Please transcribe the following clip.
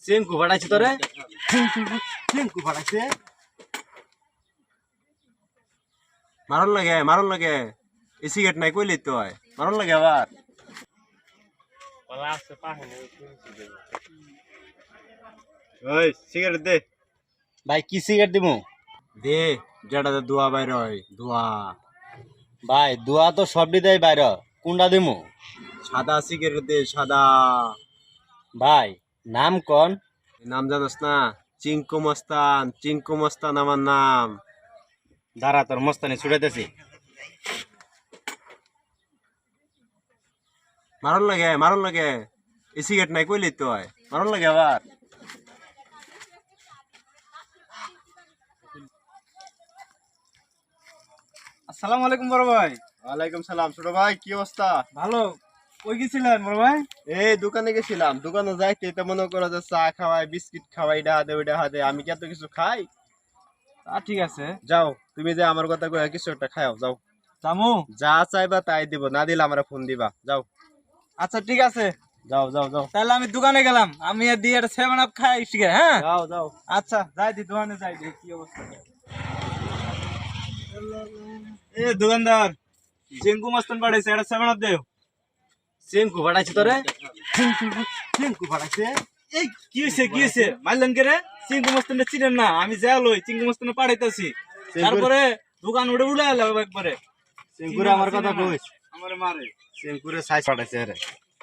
চিঙ্কু পাঠাইছি তোরে চিঙ্কু পাঠাইছে মারণ লাগে এই সিগারেট নাই কইলি তো হয় মারণ লাগে আবার ওই সিগারেট দে ভাই কি সিগারেট দিমু? দে যেটাতে ধোয়া বাইর হয় ধোয়া ভাই দুয়া তো সবডি দেয় বাইর, কোনটা দিমু? সাদা সিগারেট দে সাদা ভাই নাম কোন? নাম জানোস না? চিঙ্কু মস্তান আমার নাম। দাঁড়া তোর মস্তানি ছুটাইতেছি। মারণ লাগে এই সিগারেট নাই কইলি তো হয় মারণ লাগে আবার আসসালামু আলাইকুম বড় ভাই। ওয়ালাইকুম সালাম ছোট ভাই, কি অবস্থা? ভালো। কই গেছিলেন বড় ভাই? এই দোকানে গেছিলাম, দোকানে যাইতে তো মনে করো যে চা খাওয়াই বিস্কিট খাওয়াই ডা দে ওইটা হাতে, আমি কি এত কিছু খাই? ঠিক আছে, যাও তুমি যে আমার কথা কয়ে কিছু একটা খাও, যাও জামু। যা চাইবা তাই দিব, না দিলে আমরা ফোন দিবা, যাও আচ্ছা ঠিক আছে, যাও যাও যাও তাহলে আমি দোকানে গেলাম, আমি আর দিয়ে একটা 7 আপ খাই শিখে। হ্যাঁ যাও যাও আচ্ছা যাই দি দোকানে যাই দি কি অবস্থা। এ দোকানদার, চিঙ্কু মস্তান পাঠাইছে, একটা 7 আপ দেও। চিঙ্কু পাঠাইছি তোরে চিঙ্কু পাঠাইছে এই কি হইছে মাইলেন কে রে? চিঙ্কু মস্তানটা চিনেন না? আমি যা লই চিঙ্কু মস্তান পাঠাইতাছি, তারপরে দোকান উড়ে এলাম একবারে। চিঙ্কুরে আমার কথা কইস, আমারে মারে। চিঙ্কুরে সাইজ পাঠাইছে রে।